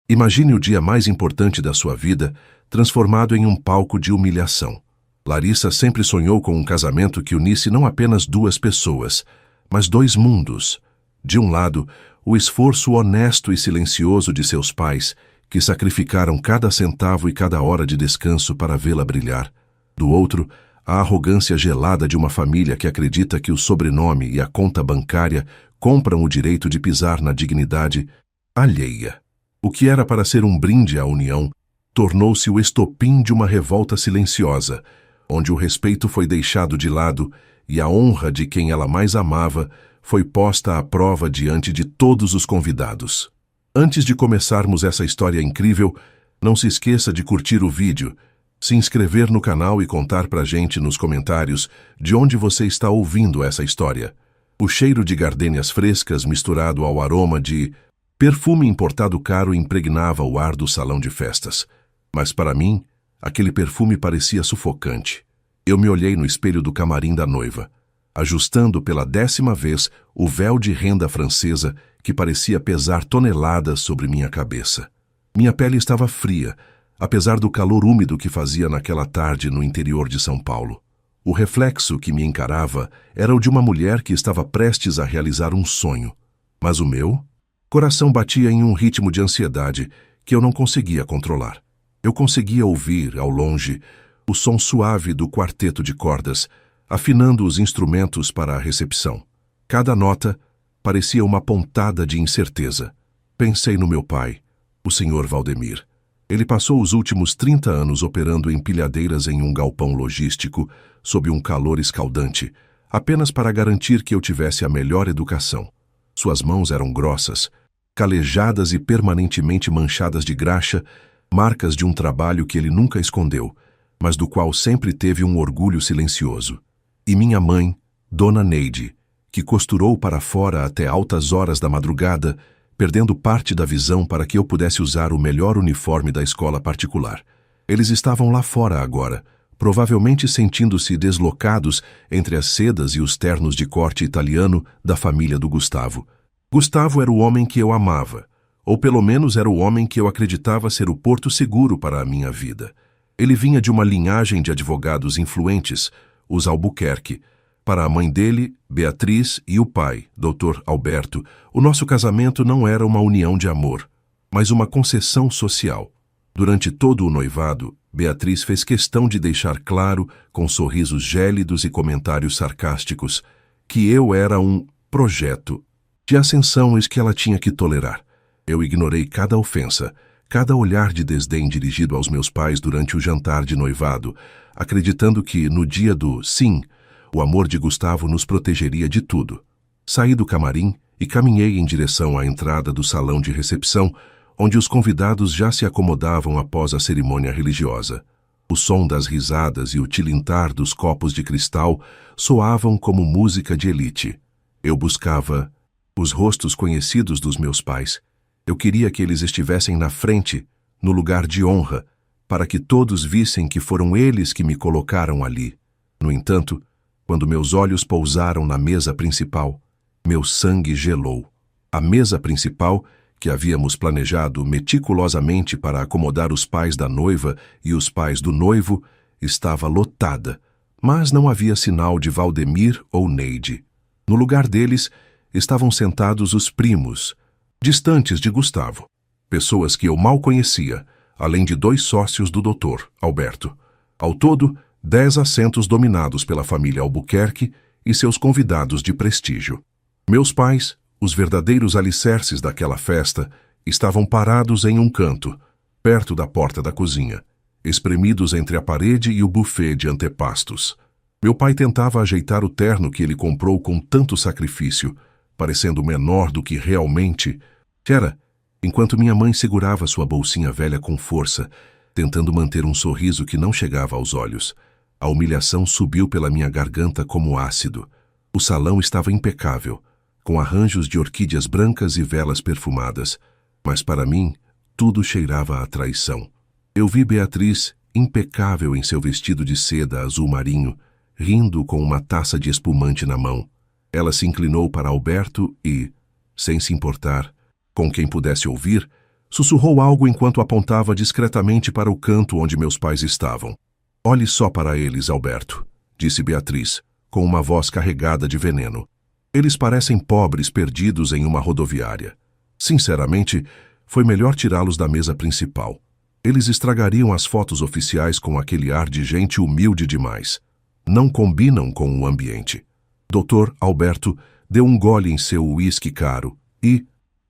Imagine o dia mais importante da sua vida transformado em um palco de humilhação. Larissa sempre sonhou com um casamento que unisse não apenas duas pessoas, mas dois mundos. De um lado, o esforço honesto e silencioso de seus pais, que sacrificaram cada centavo e cada hora de descanso para vê-la brilhar. Do outro, a arrogância gelada de uma família que acredita que o sobrenome e a conta bancária compram o direito de pisar na dignidade alheia. O que era para ser um brinde à união, tornou-se o estopim de uma revolta silenciosa, onde o respeito foi deixado de lado e a honra de quem ela mais amava foi posta à prova diante de todos os convidados. Antes de começarmos essa história incrível, não se esqueça de curtir o vídeo, se inscrever no canal e contar pra gente nos comentários de onde você está ouvindo essa história. O cheiro de gardênias frescas misturado ao aroma de perfume importado caro impregnava o ar do salão de festas. Mas para mim, aquele perfume parecia sufocante. Eu me olhei no espelho do camarim da noiva, ajustando pela 10ª vez o véu de renda francesa que parecia pesar toneladas sobre minha cabeça. Minha pele estava fria, apesar do calor úmido que fazia naquela tarde no interior de São Paulo. O reflexo que me encarava era o de uma mulher que estava prestes a realizar um sonho. Mas o meu coração batia em um ritmo de ansiedade que eu não conseguia controlar. Eu conseguia ouvir, ao longe, o som suave do quarteto de cordas, afinando os instrumentos para a recepção. Cada nota parecia uma pontada de incerteza. Pensei no meu pai, o Sr. Valdemir. Ele passou os últimos 30 anos operando empilhadeiras em um galpão logístico, sob um calor escaldante, apenas para garantir que eu tivesse a melhor educação. Suas mãos eram grossas, calejadas e permanentemente manchadas de graxa, marcas de um trabalho que ele nunca escondeu, mas do qual sempre teve um orgulho silencioso. E minha mãe, Dona Neide, que costurou para fora até altas horas da madrugada, perdendo parte da visão para que eu pudesse usar o melhor uniforme da escola particular. Eles estavam lá fora agora, provavelmente sentindo-se deslocados entre as sedas e os ternos de corte italiano da família do Gustavo. Gustavo era o homem que eu amava, ou pelo menos era o homem que eu acreditava ser o porto seguro para a minha vida. Ele vinha de uma linhagem de advogados influentes, os Albuquerque. Para a mãe dele, Beatriz, e o pai, Dr. Alberto, o nosso casamento não era uma união de amor, mas uma concessão social. Durante todo o noivado, Beatriz fez questão de deixar claro, com sorrisos gélidos e comentários sarcásticos, que eu era um projeto de ascensão e que ela tinha que tolerar. Eu ignorei cada ofensa, cada olhar de desdém dirigido aos meus pais durante o jantar de noivado, acreditando que, no dia do sim, o amor de Gustavo nos protegeria de tudo. Saí do camarim e caminhei em direção à entrada do salão de recepção, onde os convidados já se acomodavam após a cerimônia religiosa. O som das risadas e o tilintar dos copos de cristal soavam como música de elite. Eu buscava os rostos conhecidos dos meus pais. Eu queria que eles estivessem na frente, no lugar de honra, para que todos vissem que foram eles que me colocaram ali. No entanto, quando meus olhos pousaram na mesa principal, meu sangue gelou. A mesa principal, que havíamos planejado meticulosamente para acomodar os pais da noiva e os pais do noivo, estava lotada, mas não havia sinal de Valdemir ou Neide. No lugar deles, estavam sentados os primos, distantes de Gustavo, pessoas que eu mal conhecia, além de 2 sócios do Dr. Alberto. Ao todo, 10 assentos dominados pela família Albuquerque e seus convidados de prestígio. Meus pais, os verdadeiros alicerces daquela festa, estavam parados em um canto, perto da porta da cozinha, espremidos entre a parede e o buffet de antepastos. Meu pai tentava ajeitar o terno que ele comprou com tanto sacrifício, parecendo menor do que realmente era, enquanto minha mãe segurava sua bolsinha velha com força, tentando manter um sorriso que não chegava aos olhos. A humilhação subiu pela minha garganta como ácido. O salão estava impecável, com arranjos de orquídeas brancas e velas perfumadas, mas para mim, tudo cheirava a traição. Eu vi Beatriz, impecável em seu vestido de seda azul marinho, rindo com uma taça de espumante na mão. Ela se inclinou para Alberto e, sem se importar com quem pudesse ouvir, Sussurrou algo enquanto apontava discretamente para o canto onde meus pais estavam. Olhe só para eles, Alberto, disse Beatriz, com uma voz carregada de veneno. Eles parecem pobres perdidos em uma rodoviária. Sinceramente, foi melhor tirá-los da mesa principal. Eles estragariam as fotos oficiais com aquele ar de gente humilde demais. Não combinam com o ambiente. Dr. Alberto deu um gole em seu uísque caro e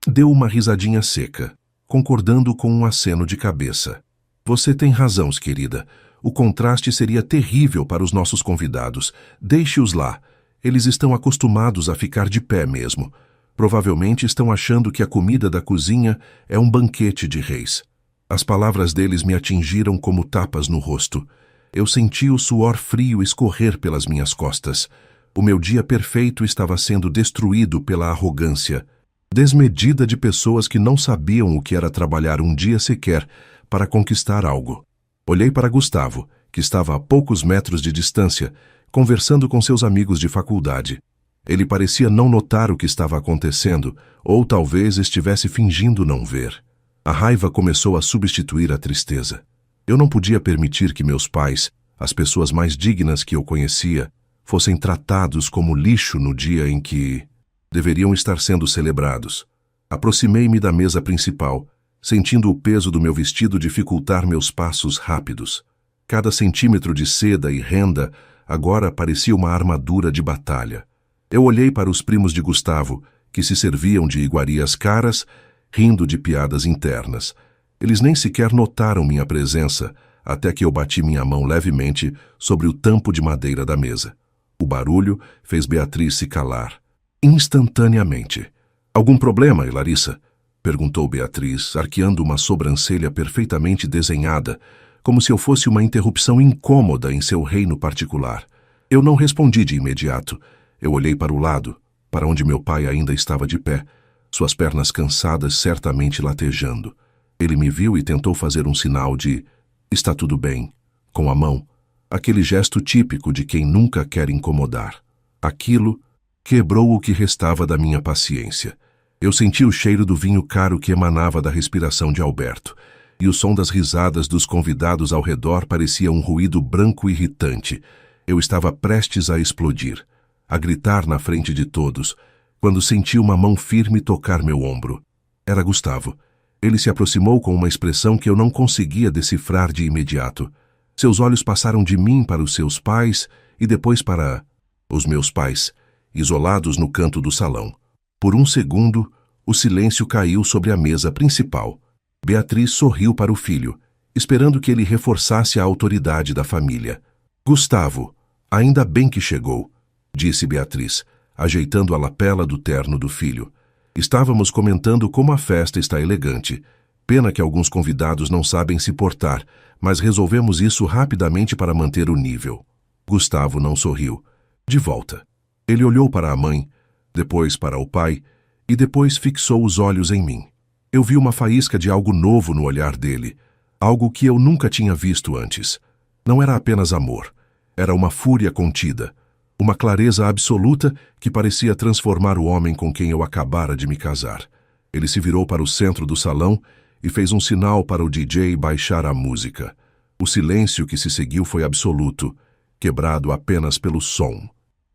deu uma risadinha seca, concordando com um aceno de cabeça. Você tem razão, querida. O contraste seria terrível para os nossos convidados. Deixe-os lá. Eles estão acostumados a ficar de pé mesmo. Provavelmente estão achando que a comida da cozinha é um banquete de reis. As palavras deles me atingiram como tapas no rosto. Eu senti o suor frio escorrer pelas minhas costas. O meu dia perfeito estava sendo destruído pela arrogância desmedida de pessoas que não sabiam o que era trabalhar um dia sequer para conquistar algo. Olhei para Gustavo, que estava a poucos metros de distância, conversando com seus amigos de faculdade. Ele parecia não notar o que estava acontecendo, ou talvez estivesse fingindo não ver. A raiva começou a substituir a tristeza. Eu não podia permitir que meus pais, as pessoas mais dignas que eu conhecia, fossem tratados como lixo no dia em que deveriam estar sendo celebrados. Aproximei-me da mesa principal, sentindo o peso do meu vestido dificultar meus passos rápidos. Cada centímetro de seda e renda agora parecia uma armadura de batalha. Eu olhei para os primos de Gustavo, que se serviam de iguarias caras, rindo de piadas internas. Eles nem sequer notaram minha presença, até que eu bati minha mão levemente sobre o tampo de madeira da mesa. O barulho fez Beatriz se calar. Instantaneamente. Algum problema, Larissa? Perguntou Beatriz, arqueando uma sobrancelha perfeitamente desenhada, como se eu fosse uma interrupção incômoda em seu reino particular. Eu não respondi de imediato. Eu olhei para o lado, para onde meu pai ainda estava de pé, suas pernas cansadas certamente latejando. Ele me viu e tentou fazer um sinal de "está tudo bem", com a mão, aquele gesto típico de quem nunca quer incomodar. Aquilo quebrou o que restava da minha paciência. Eu senti o cheiro do vinho caro que emanava da respiração de Alberto, e o som das risadas dos convidados ao redor parecia um ruído branco irritante. Eu estava prestes a explodir, a gritar na frente de todos, quando senti uma mão firme tocar meu ombro. Era Gustavo. Ele se aproximou com uma expressão que eu não conseguia decifrar de imediato. Seus olhos passaram de mim para os seus pais e depois para os meus pais, isolados no canto do salão. Por um segundo, o silêncio caiu sobre a mesa principal. Beatriz sorriu para o filho, esperando que ele reforçasse a autoridade da família. "Gustavo, ainda bem que chegou", disse Beatriz, ajeitando a lapela do terno do filho. "Estávamos comentando como a festa está elegante. Pena que alguns convidados não sabem se portar, mas resolvemos isso rapidamente para manter o nível." Gustavo não sorriu. De volta. Ele olhou para a mãe, depois para o pai, e depois fixou os olhos em mim. Eu vi uma faísca de algo novo no olhar dele, algo que eu nunca tinha visto antes. Não era apenas amor, era uma fúria contida, uma clareza absoluta que parecia transformar o homem com quem eu acabara de me casar. Ele se virou para o centro do salão e fez um sinal para o DJ baixar a música. O silêncio que se seguiu foi absoluto, quebrado apenas pelo som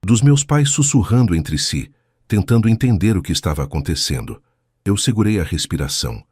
dos meus pais sussurrando entre si, tentando entender o que estava acontecendo. Eu segurei a respiração.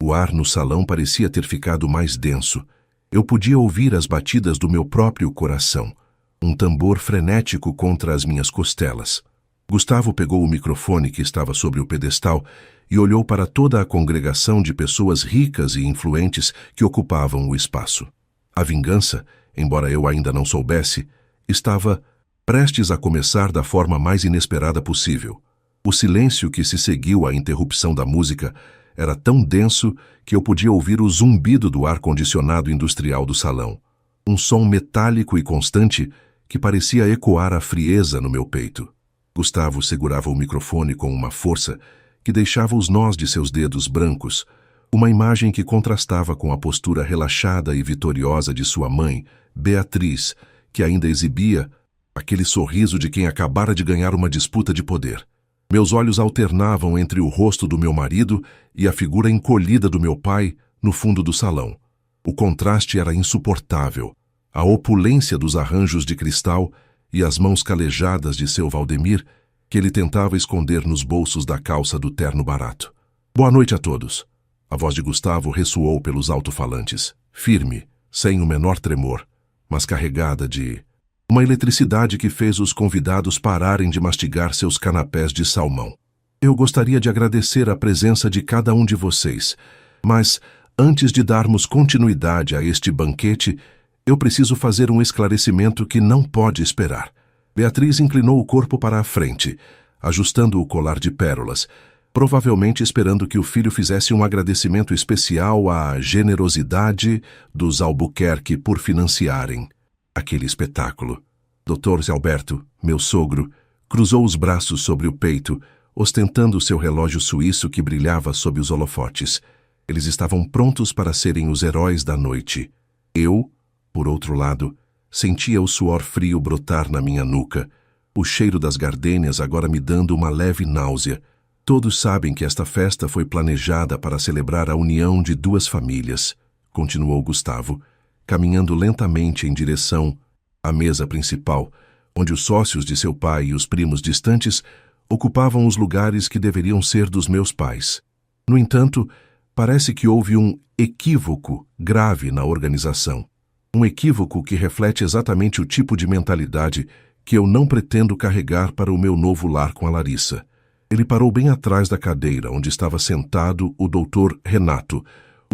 O ar no salão parecia ter ficado mais denso. Eu podia ouvir as batidas do meu próprio coração, um tambor frenético contra as minhas costelas. Gustavo pegou o microfone que estava sobre o pedestal e olhou para toda a congregação de pessoas ricas e influentes que ocupavam o espaço. A vingança, embora eu ainda não soubesse, estava prestes a começar da forma mais inesperada possível. O silêncio que se seguiu à interrupção da música era tão denso que eu podia ouvir o zumbido do ar-condicionado industrial do salão, um som metálico e constante que parecia ecoar a frieza no meu peito. Gustavo segurava o microfone com uma força que deixava os nós de seus dedos brancos, uma imagem que contrastava com a postura relaxada e vitoriosa de sua mãe, Beatriz, que ainda exibia aquele sorriso de quem acabara de ganhar uma disputa de poder. Meus olhos alternavam entre o rosto do meu marido e a figura encolhida do meu pai no fundo do salão. O contraste era insuportável. A opulência dos arranjos de cristal e as mãos calejadas de seu Valdemir, que ele tentava esconder nos bolsos da calça do terno barato. Boa noite a todos. A voz de Gustavo ressoou pelos alto-falantes, firme, sem o menor tremor, mas carregada de uma eletricidade que fez os convidados pararem de mastigar seus canapés de salmão. Eu gostaria de agradecer a presença de cada um de vocês, mas, antes de darmos continuidade a este banquete, eu preciso fazer um esclarecimento que não pode esperar. Beatriz inclinou o corpo para a frente, ajustando o colar de pérolas, provavelmente esperando que o filho fizesse um agradecimento especial à generosidade dos Albuquerque por financiarem aquele espetáculo. Dr. Zé Alberto, meu sogro, cruzou os braços sobre o peito, ostentando seu relógio suíço que brilhava sob os holofotes. Eles estavam prontos para serem os heróis da noite. Eu, por outro lado, sentia o suor frio brotar na minha nuca, o cheiro das gardênias agora me dando uma leve náusea. Todos sabem que esta festa foi planejada para celebrar a união de duas famílias, continuou Gustavo, caminhando lentamente em direção à mesa principal, onde os sócios de seu pai e os primos distantes ocupavam os lugares que deveriam ser dos meus pais. No entanto, parece que houve um equívoco grave na organização. Um equívoco que reflete exatamente o tipo de mentalidade que eu não pretendo carregar para o meu novo lar com a Larissa. Ele parou bem atrás da cadeira onde estava sentado o Dr. Renato,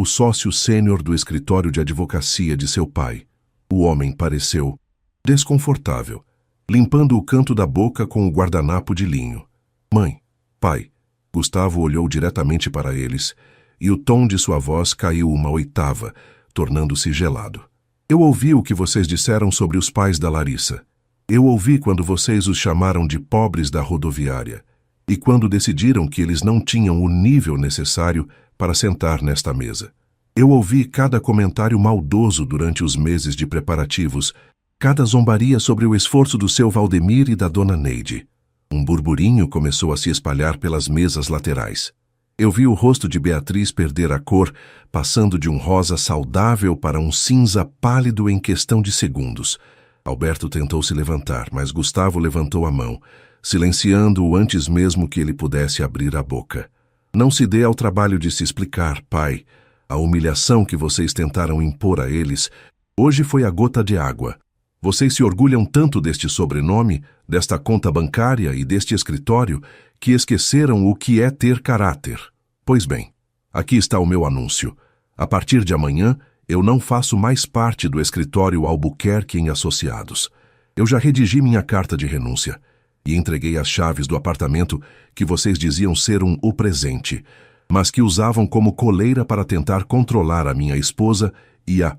o sócio sênior do escritório de advocacia de seu pai. O homem pareceu desconfortável, limpando o canto da boca com o guardanapo de linho. Mãe, pai, Gustavo olhou diretamente para eles, e o tom de sua voz caiu uma oitava, tornando-se gelado. Eu ouvi o que vocês disseram sobre os pais da Larissa. Eu ouvi quando vocês os chamaram de pobres da rodoviária, e quando decidiram que eles não tinham o nível necessário para sentar nesta mesa. Eu ouvi cada comentário maldoso durante os meses de preparativos, cada zombaria sobre o esforço do seu Valdemir e da dona Neide. Um burburinho começou a se espalhar pelas mesas laterais. Eu vi o rosto de Beatriz perder a cor, passando de um rosa saudável para um cinza pálido em questão de segundos. Alberto tentou se levantar, mas Gustavo levantou a mão, silenciando-o antes mesmo que ele pudesse abrir a boca. Não se dê ao trabalho de se explicar, pai. A humilhação que vocês tentaram impor a eles hoje foi a gota de água. Vocês se orgulham tanto deste sobrenome, desta conta bancária e deste escritório, que esqueceram o que é ter caráter. Pois bem, aqui está o meu anúncio. A partir de amanhã, eu não faço mais parte do escritório Albuquerque em Associados. Eu já redigi minha carta de renúncia e entreguei as chaves do apartamento que vocês diziam ser o presente, mas que usavam como coleira para tentar controlar a minha esposa e a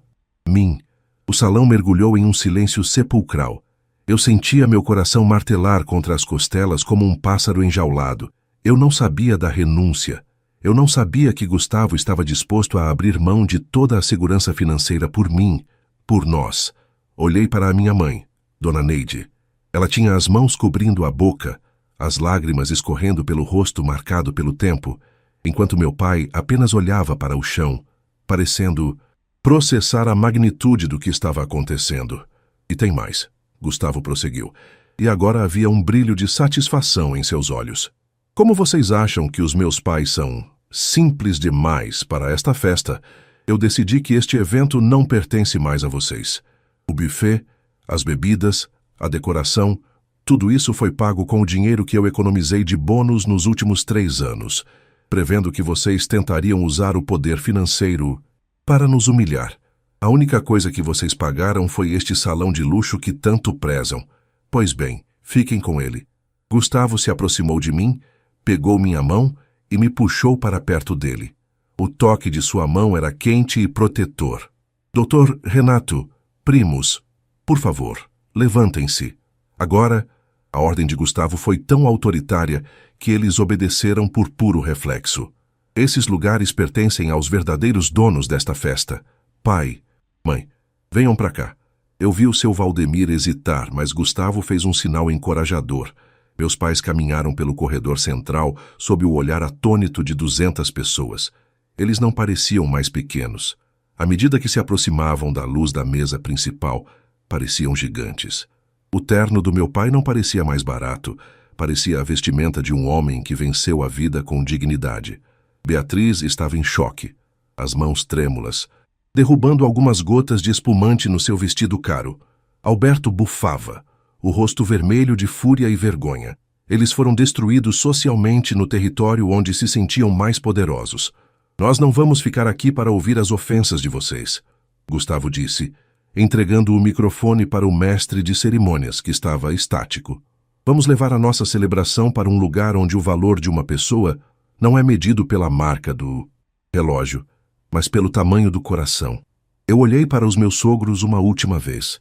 mim. O salão mergulhou em um silêncio sepulcral. Eu sentia meu coração martelar contra as costelas como um pássaro enjaulado. Eu não sabia da renúncia. Eu não sabia que Gustavo estava disposto a abrir mão de toda a segurança financeira por mim, por nós. Olhei para a minha mãe, Dona Neide. Ela tinha as mãos cobrindo a boca, as lágrimas escorrendo pelo rosto marcado pelo tempo, enquanto meu pai apenas olhava para o chão, parecendo processar a magnitude do que estava acontecendo. E tem mais, Gustavo prosseguiu, e agora havia um brilho de satisfação em seus olhos. Como vocês acham que os meus pais são simples demais para esta festa, eu decidi que este evento não pertence mais a vocês. O buffet, as bebidas, a decoração, tudo isso foi pago com o dinheiro que eu economizei de bônus nos últimos 3 anos, prevendo que vocês tentariam usar o poder financeiro para nos humilhar. A única coisa que vocês pagaram foi este salão de luxo que tanto prezam. Pois bem, fiquem com ele. Gustavo se aproximou de mim, pegou minha mão e me puxou para perto dele. O toque de sua mão era quente e protetor. Dr. Renato, primos, por favor, levantem-se. Agora, a ordem de Gustavo foi tão autoritária que eles obedeceram por puro reflexo. Esses lugares pertencem aos verdadeiros donos desta festa. Pai, mãe, venham para cá. Eu vi o seu Valdemir hesitar, mas Gustavo fez um sinal encorajador. Meus pais caminharam pelo corredor central sob o olhar atônito de 200 pessoas. Eles não pareciam mais pequenos. À medida que se aproximavam da luz da mesa principal, pareciam gigantes. O terno do meu pai não parecia mais barato, parecia a vestimenta de um homem que venceu a vida com dignidade. Beatriz estava em choque, as mãos trêmulas, derrubando algumas gotas de espumante no seu vestido caro. Alberto bufava, o rosto vermelho de fúria e vergonha. Eles foram destruídos socialmente no território onde se sentiam mais poderosos. Nós não vamos ficar aqui para ouvir as ofensas de vocês, Gustavo disse, entregando o microfone para o mestre de cerimônias, que estava estático. Vamos levar a nossa celebração para um lugar onde o valor de uma pessoa não é medido pela marca do relógio, mas pelo tamanho do coração. Eu olhei para os meus sogros uma última vez.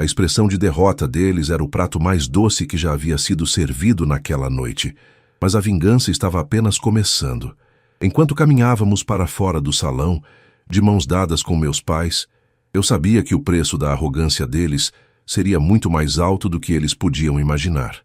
A expressão de derrota deles era o prato mais doce que já havia sido servido naquela noite, mas a vingança estava apenas começando. Enquanto caminhávamos para fora do salão, de mãos dadas com meus pais, eu sabia que o preço da arrogância deles seria muito mais alto do que eles podiam imaginar.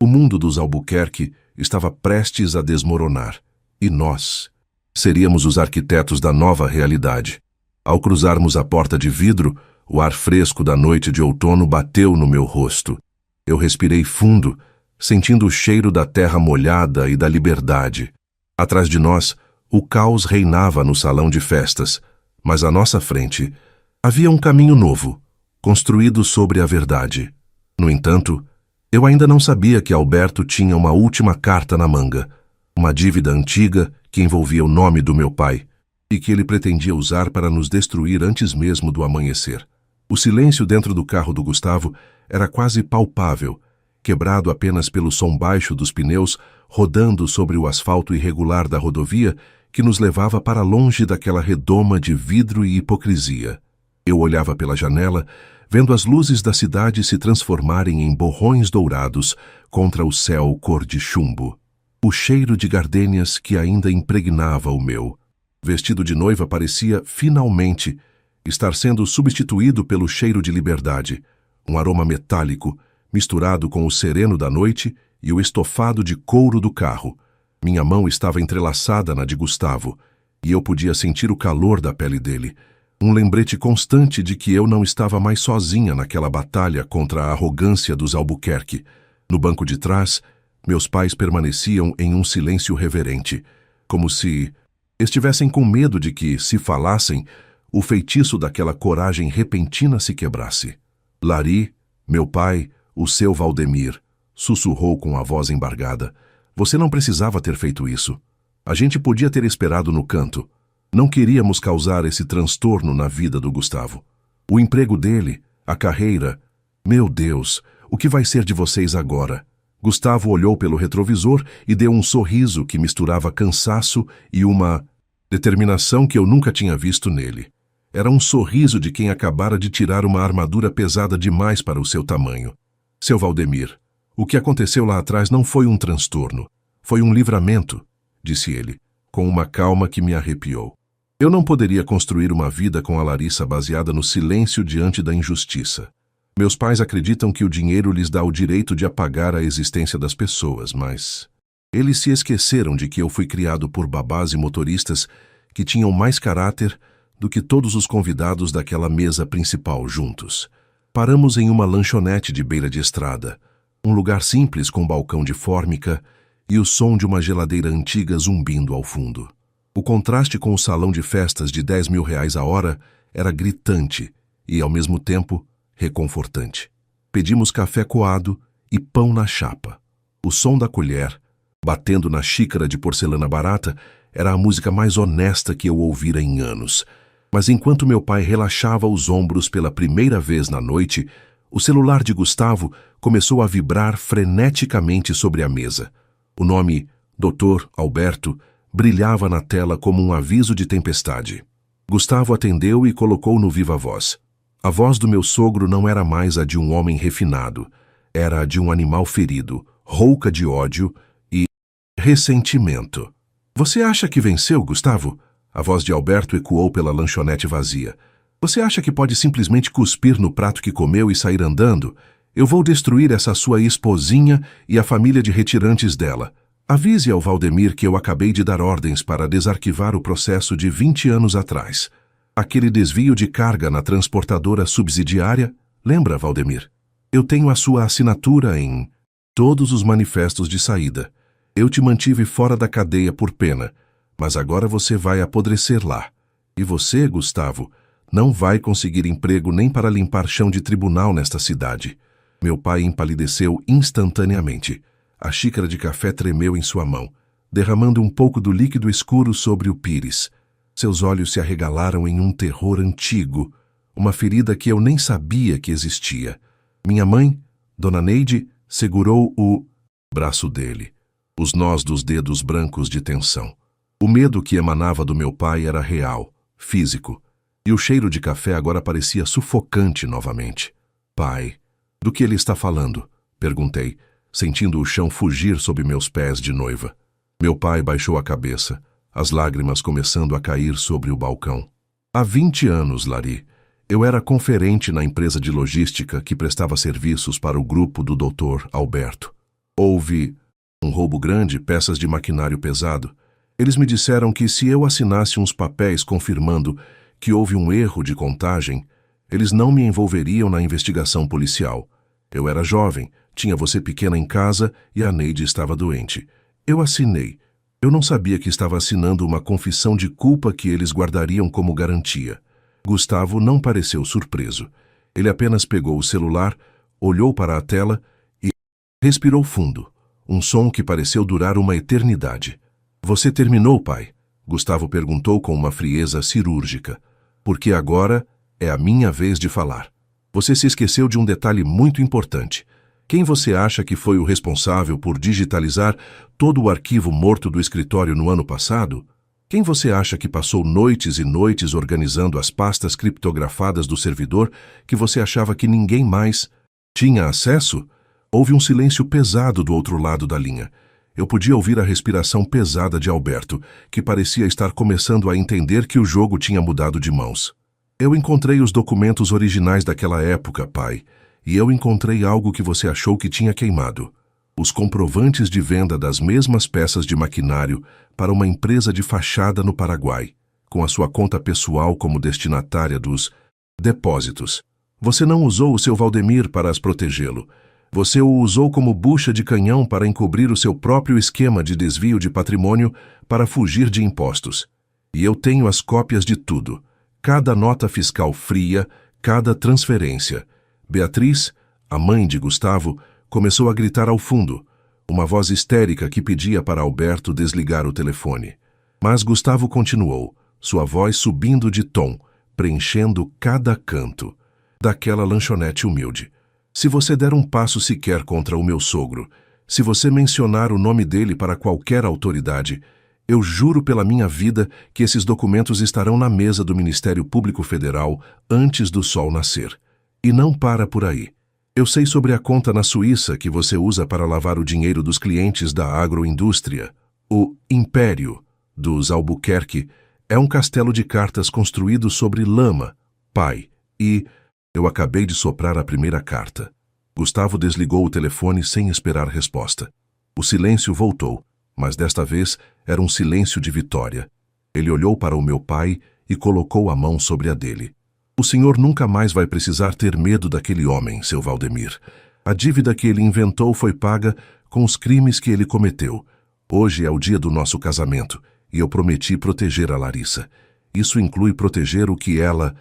O mundo dos Albuquerque estava prestes a desmoronar, e nós seríamos os arquitetos da nova realidade. Ao cruzarmos a porta de vidro, o ar fresco da noite de outono bateu no meu rosto. Eu respirei fundo, sentindo o cheiro da terra molhada e da liberdade. Atrás de nós, o caos reinava no salão de festas, mas à nossa frente havia um caminho novo, construído sobre a verdade. No entanto, eu ainda não sabia que Alberto tinha uma última carta na manga, uma dívida antiga que envolvia o nome do meu pai e que ele pretendia usar para nos destruir antes mesmo do amanhecer. O silêncio dentro do carro do Gustavo era quase palpável, quebrado apenas pelo som baixo dos pneus rodando sobre o asfalto irregular da rodovia que nos levava para longe daquela redoma de vidro e hipocrisia. Eu olhava pela janela, vendo as luzes da cidade se transformarem em borrões dourados contra o céu cor de chumbo. O cheiro de gardênias que ainda impregnava o meu vestido de noiva parecia, finalmente, estar sendo substituído pelo cheiro de liberdade, um aroma metálico, misturado com o sereno da noite e o estofado de couro do carro. Minha mão estava entrelaçada na de Gustavo, e eu podia sentir o calor da pele dele, um lembrete constante de que eu não estava mais sozinha naquela batalha contra a arrogância dos Albuquerque. No banco de trás, meus pais permaneciam em um silêncio reverente, como se estivessem com medo de que, se falassem, o feitiço daquela coragem repentina se quebrasse. Lari, meu pai, o seu Valdemir, sussurrou com a voz embargada. Você não precisava ter feito isso. A gente podia ter esperado no canto. Não queríamos causar esse transtorno na vida do Gustavo. O emprego dele, a carreira... Meu Deus, o que vai ser de vocês agora? Gustavo olhou pelo retrovisor e deu um sorriso que misturava cansaço e uma determinação que eu nunca tinha visto nele. Era um sorriso de quem acabara de tirar uma armadura pesada demais para o seu tamanho. Seu Valdemir, o que aconteceu lá atrás não foi um transtorno. Foi um livramento, disse ele, com uma calma que me arrepiou. Eu não poderia construir uma vida com a Larissa baseada no silêncio diante da injustiça. Meus pais acreditam que o dinheiro lhes dá o direito de apagar a existência das pessoas, mas eles se esqueceram de que eu fui criado por babás e motoristas que tinham mais caráter do que todos os convidados daquela mesa principal juntos. Paramos em uma lanchonete de beira de estrada, um lugar simples com balcão de fórmica e o som de uma geladeira antiga zumbindo ao fundo. O contraste com o salão de festas de R$10.000 a hora era gritante e, ao mesmo tempo, reconfortante. Pedimos café coado e pão na chapa. O som da colher, batendo na xícara de porcelana barata, era a música mais honesta que eu ouvira em anos. Mas enquanto meu pai relaxava os ombros pela primeira vez na noite, o celular de Gustavo começou a vibrar freneticamente sobre a mesa. O nome Dr. Alberto brilhava na tela como um aviso de tempestade. Gustavo atendeu e colocou no viva-voz. A voz do meu sogro não era mais a de um homem refinado, era a de um animal ferido, rouca de ódio e ressentimento. Você acha que venceu, Gustavo? A voz de Alberto ecoou pela lanchonete vazia. Você acha que pode simplesmente cuspir no prato que comeu e sair andando? Eu vou destruir essa sua esposinha e a família de retirantes dela. Avise ao Valdemir que eu acabei de dar ordens para desarquivar o processo de 20 anos atrás. Aquele desvio de carga na transportadora subsidiária, lembra, Valdemir? Eu tenho a sua assinatura em todos os manifestos de saída. Eu te mantive fora da cadeia por pena, mas agora você vai apodrecer lá. E você, Gustavo, não vai conseguir emprego nem para limpar chão de tribunal nesta cidade. Meu pai empalideceu instantaneamente. A xícara de café tremeu em sua mão, derramando um pouco do líquido escuro sobre o pires. Seus olhos se arregalaram em um terror antigo, uma ferida que eu nem sabia que existia. Minha mãe, Dona Neide, segurou o braço dele, os nós dos dedos brancos de tensão. O medo que emanava do meu pai era real, físico, e o cheiro de café agora parecia sufocante novamente. Pai, do que ele está falando? Perguntei, sentindo o chão fugir sob meus pés de noiva. Meu pai baixou a cabeça, as lágrimas começando a cair sobre o balcão. Há 20 anos, Lari, eu era conferente na empresa de logística que prestava serviços para o grupo do Dr. Alberto. Houve um roubo grande, peças de maquinário pesado. Eles me disseram que se eu assinasse uns papéis confirmando que houve um erro de contagem, eles não me envolveriam na investigação policial. Eu era jovem, tinha você pequena em casa e a Neide estava doente. Eu assinei. Eu não sabia que estava assinando uma confissão de culpa que eles guardariam como garantia. Gustavo não pareceu surpreso. Ele apenas pegou o celular, olhou para a tela e respirou fundo, um som que pareceu durar uma eternidade. Você terminou, pai? Gustavo perguntou com uma frieza cirúrgica. Porque agora é a minha vez de falar. Você se esqueceu de um detalhe muito importante. Quem você acha que foi o responsável por digitalizar todo o arquivo morto do escritório no ano passado? Quem você acha que passou noites e noites organizando as pastas criptografadas do servidor que você achava que ninguém mais tinha acesso? Houve um silêncio pesado do outro lado da linha. Eu podia ouvir a respiração pesada de Alberto, que parecia estar começando a entender que o jogo tinha mudado de mãos. Eu encontrei os documentos originais daquela época, pai, e eu encontrei algo que você achou que tinha queimado. Os comprovantes de venda das mesmas peças de maquinário para uma empresa de fachada no Paraguai, com a sua conta pessoal como destinatária dos depósitos. Você não usou o seu Valdemir para as protegê-lo. Você o usou como bucha de canhão para encobrir o seu próprio esquema de desvio de patrimônio para fugir de impostos. E eu tenho as cópias de tudo. Cada nota fiscal fria, cada transferência. Beatriz, a mãe de Gustavo, começou a gritar ao fundo, uma voz histérica que pedia para Alberto desligar o telefone. Mas Gustavo continuou, sua voz subindo de tom, preenchendo cada canto daquela lanchonete humilde. Se você der um passo sequer contra o meu sogro, se você mencionar o nome dele para qualquer autoridade, eu juro pela minha vida que esses documentos estarão na mesa do Ministério Público Federal antes do sol nascer. E não para por aí. Eu sei sobre a conta na Suíça que você usa para lavar o dinheiro dos clientes da agroindústria. O Império dos Albuquerque é um castelo de cartas construído sobre lama, pai, e eu acabei de soprar a primeira carta. Gustavo desligou o telefone sem esperar resposta. O silêncio voltou, mas desta vez era um silêncio de vitória. Ele olhou para o meu pai e colocou a mão sobre a dele. O senhor nunca mais vai precisar ter medo daquele homem, seu Valdemir. A dívida que ele inventou foi paga com os crimes que ele cometeu. Hoje é o dia do nosso casamento e eu prometi proteger a Larissa. Isso inclui proteger o que ela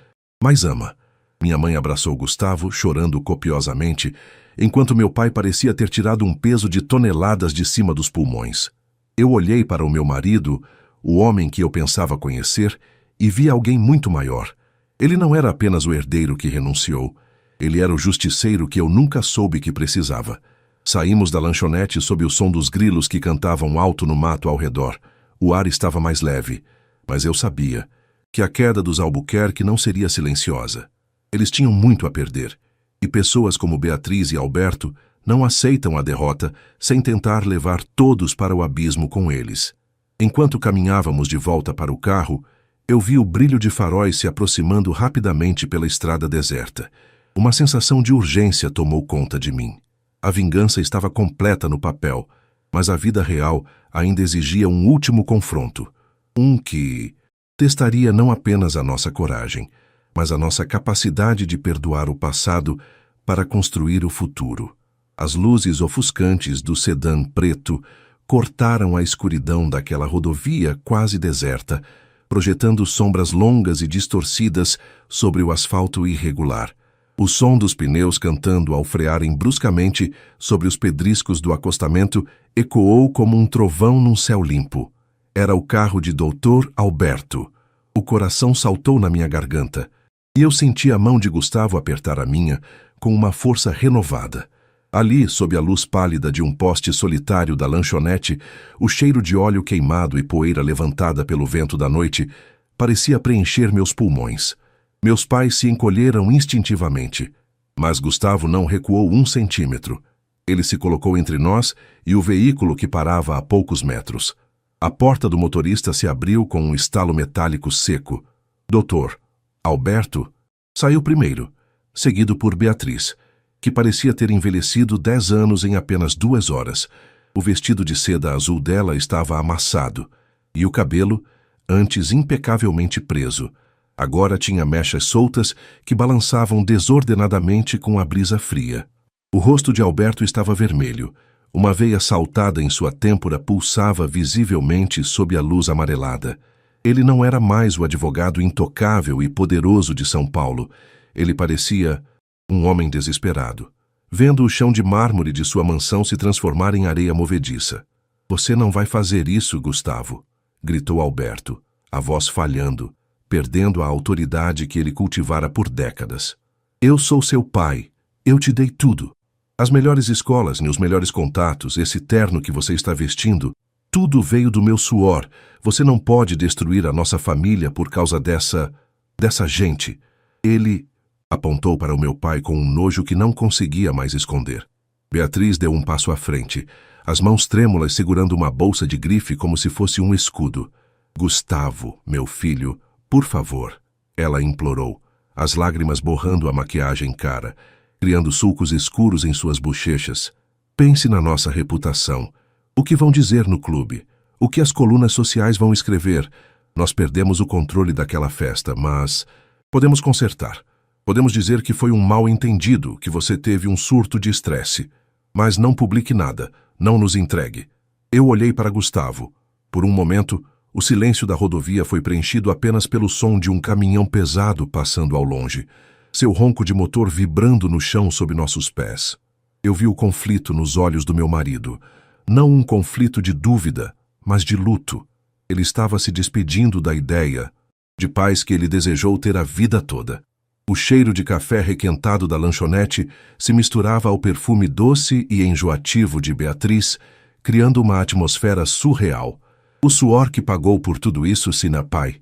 mais ama. Minha mãe abraçou Gustavo, chorando copiosamente, enquanto meu pai parecia ter tirado um peso de toneladas de cima dos pulmões. Eu olhei para o meu marido, o homem que eu pensava conhecer, e vi alguém muito maior. Ele não era apenas o herdeiro que renunciou. Ele era o justiceiro que eu nunca soube que precisava. Saímos da lanchonete sob o som dos grilos que cantavam alto no mato ao redor. O ar estava mais leve, mas eu sabia que a queda dos Albuquerque não seria silenciosa. Eles tinham muito a perder, e pessoas como Beatriz e Alberto não aceitam a derrota sem tentar levar todos para o abismo com eles. Enquanto caminhávamos de volta para o carro, eu vi o brilho de faróis se aproximando rapidamente pela estrada deserta. Uma sensação de urgência tomou conta de mim. A vingança estava completa no papel, mas a vida real ainda exigia um último confronto. Um que testaria não apenas a nossa coragem, mas a nossa capacidade de perdoar o passado para construir o futuro. As luzes ofuscantes do sedã preto cortaram a escuridão daquela rodovia quase deserta, projetando sombras longas e distorcidas sobre o asfalto irregular. O som dos pneus cantando ao frearem bruscamente sobre os pedriscos do acostamento ecoou como um trovão num céu limpo. Era o carro de Dr. Alberto. O coração saltou na minha garganta, e eu senti a mão de Gustavo apertar a minha com uma força renovada. Ali, sob a luz pálida de um poste solitário da lanchonete, o cheiro de óleo queimado e poeira levantada pelo vento da noite parecia preencher meus pulmões. Meus pais se encolheram instintivamente, mas Gustavo não recuou 1 centímetro. Ele se colocou entre nós e o veículo que parava a poucos metros. A porta do motorista se abriu com um estalo metálico seco. Dr. Alberto saiu primeiro, seguido por Beatriz, que parecia ter envelhecido 10 anos em apenas 2 horas. O vestido de seda azul dela estava amassado, e o cabelo, antes impecavelmente preso, agora tinha mechas soltas que balançavam desordenadamente com a brisa fria. O rosto de Alberto estava vermelho. Uma veia saltada em sua têmpora pulsava visivelmente sob a luz amarelada. Ele não era mais o advogado intocável e poderoso de São Paulo. Ele parecia um homem desesperado, vendo o chão de mármore de sua mansão se transformar em areia movediça. "Você não vai fazer isso, Gustavo", gritou Alberto, a voz falhando, perdendo a autoridade que ele cultivara por décadas. "Eu sou seu pai. Eu te dei tudo. As melhores escolas e os melhores contatos, esse terno que você está vestindo, tudo veio do meu suor. Você não pode destruir a nossa família por causa dessa gente." Ele apontou para o meu pai com um nojo que não conseguia mais esconder. Beatriz deu um passo à frente, as mãos trêmulas segurando uma bolsa de grife como se fosse um escudo. "Gustavo, meu filho, por favor", ela implorou, as lágrimas borrando a maquiagem cara, criando sulcos escuros em suas bochechas. "Pense na nossa reputação. O que vão dizer no clube? O que as colunas sociais vão escrever? Nós perdemos o controle daquela festa, mas podemos consertar. Podemos dizer que foi um mal-entendido, que você teve um surto de estresse. Mas não publique nada, não nos entregue." Eu olhei para Gustavo. Por um momento, o silêncio da rodovia foi preenchido apenas pelo som de um caminhão pesado passando ao longe, seu ronco de motor vibrando no chão sob nossos pés. Eu vi o conflito nos olhos do meu marido. Não um conflito de dúvida, mas de luto. Ele estava se despedindo da ideia de paz que ele desejou ter a vida toda. O cheiro de café requentado da lanchonete se misturava ao perfume doce e enjoativo de Beatriz, criando uma atmosfera surreal. O suor que pagou por tudo isso, Sina Pai,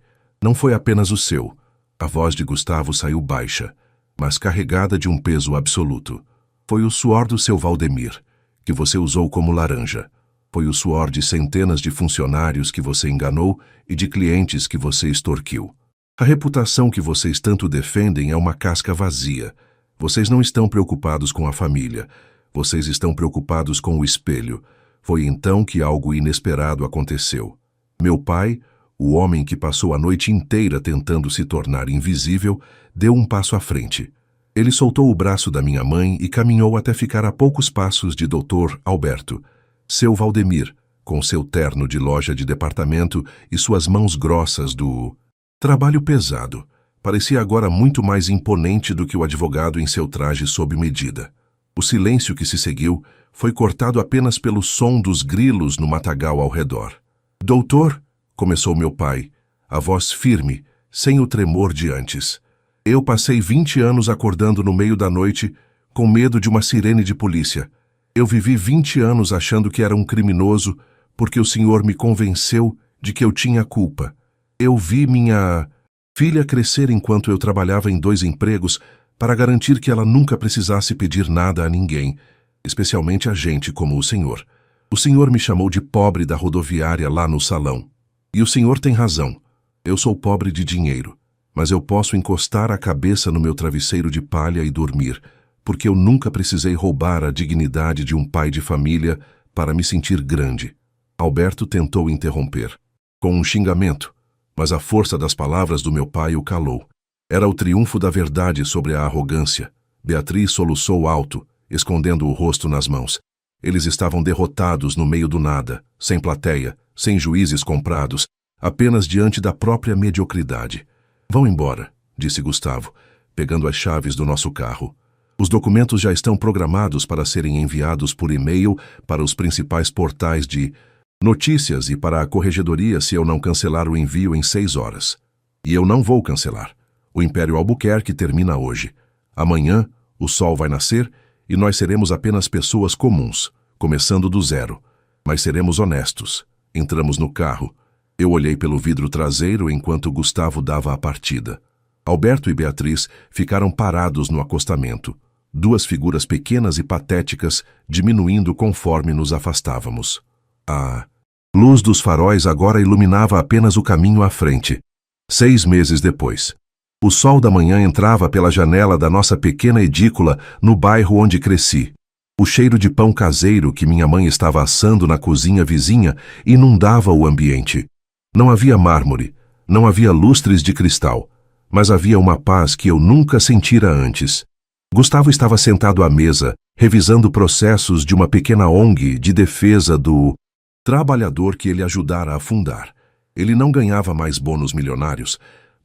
não foi apenas o seu. A voz de Gustavo saiu baixa, mas carregada de um peso absoluto. Foi o suor do seu Valdemir, que você usou como laranja. Foi o suor de centenas de funcionários que você enganou e de clientes que você extorquiu. A reputação que vocês tanto defendem é uma casca vazia. Vocês não estão preocupados com a família. Vocês estão preocupados com o espelho. Foi então que algo inesperado aconteceu. Meu pai, o homem que passou a noite inteira tentando se tornar invisível, deu um passo à frente. Ele soltou o braço da minha mãe e caminhou até ficar a poucos passos de Dr. Alberto. Seu Valdemir, com seu terno de loja de departamento e suas mãos grossas do trabalho pesado, parecia agora muito mais imponente do que o advogado em seu traje sob medida. O silêncio que se seguiu foi cortado apenas pelo som dos grilos no matagal ao redor. "Doutor", começou meu pai, a voz firme, sem o tremor de antes. "Eu passei 20 anos acordando no meio da noite com medo de uma sirene de polícia. Eu vivi 20 anos achando que era um criminoso porque o senhor me convenceu de que eu tinha culpa. Eu vi minha filha crescer enquanto eu trabalhava em 2 empregos para garantir que ela nunca precisasse pedir nada a ninguém, especialmente a gente como o senhor. O senhor me chamou de pobre da rodoviária lá no salão. E o senhor tem razão. Eu sou pobre de dinheiro. mas eu posso encostar a cabeça no meu travesseiro de palha e dormir, porque eu nunca precisei roubar a dignidade de um pai de família para me sentir grande. Alberto tentou interromper, com um xingamento, mas a força das palavras do meu pai o calou. Era o triunfo da verdade sobre a arrogância. Beatriz soluçou alto, escondendo o rosto nas mãos. Eles estavam derrotados no meio do nada, sem plateia, sem juízes comprados, apenas diante da própria mediocridade. Vão embora, disse Gustavo, pegando as chaves do nosso carro. Os documentos já estão programados para serem enviados por e-mail para os principais portais de notícias e para a corregedoria se eu não cancelar o envio em 6 horas. E eu não vou cancelar. O Império Albuquerque termina hoje. Amanhã, o sol vai nascer e nós seremos apenas pessoas comuns, começando do zero. Mas seremos honestos. Entramos no carro. Eu olhei pelo vidro traseiro enquanto Gustavo dava a partida. Alberto e Beatriz ficaram parados no acostamento, duas figuras pequenas e patéticas diminuindo conforme nos afastávamos. A luz dos faróis agora iluminava apenas o caminho à frente. 6 meses depois. O sol da manhã entrava pela janela da nossa pequena edícula no bairro onde cresci. O cheiro de pão caseiro que minha mãe estava assando na cozinha vizinha inundava o ambiente. Não havia mármore, não havia lustres de cristal, mas havia uma paz que eu nunca sentira antes. Gustavo estava sentado à mesa, revisando processos de uma pequena ONG de defesa do trabalhador que ele ajudara a fundar. Ele não ganhava mais bônus milionários,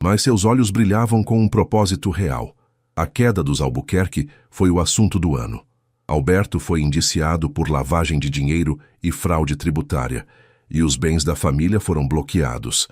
mas seus olhos brilhavam com um propósito real. A queda dos Albuquerque foi o assunto do ano. Alberto foi indiciado por lavagem de dinheiro e fraude tributária, e os bens da família foram bloqueados.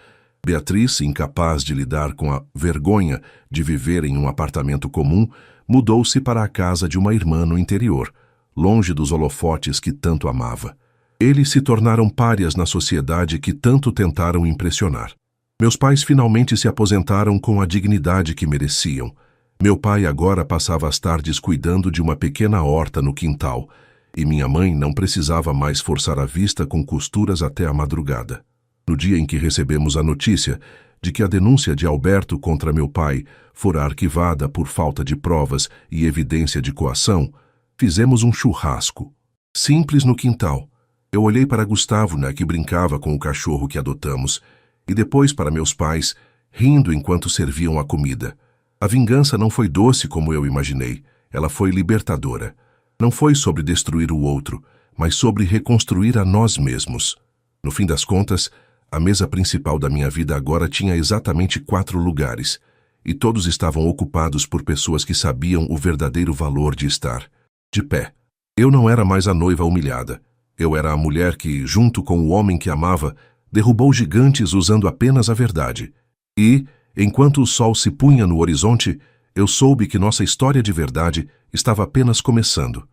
Beatriz, incapaz de lidar com a vergonha de viver em um apartamento comum, mudou-se para a casa de uma irmã no interior, longe dos holofotes que tanto amava. Eles se tornaram párias na sociedade que tanto tentaram impressionar. Meus pais finalmente se aposentaram com a dignidade que mereciam. Meu pai agora passava as tardes cuidando de uma pequena horta no quintal, e minha mãe não precisava mais forçar a vista com costuras até a madrugada. No dia em que recebemos a notícia de que a denúncia de Alberto contra meu pai fora arquivada por falta de provas e evidência de coação, fizemos um churrasco, simples no quintal. Eu olhei para Gustavo, que brincava com o cachorro que adotamos, e depois para meus pais, rindo enquanto serviam a comida. A vingança não foi doce como eu imaginei, ela foi libertadora. Não foi sobre destruir o outro, mas sobre reconstruir a nós mesmos. No fim das contas, a mesa principal da minha vida agora tinha exatamente 4 lugares, e todos estavam ocupados por pessoas que sabiam o verdadeiro valor de estar de pé. Eu não era mais a noiva humilhada. Eu era a mulher que, junto com o homem que amava, derrubou gigantes usando apenas a verdade. E, enquanto o sol se punha no horizonte, eu soube que nossa história de verdade estava apenas começando.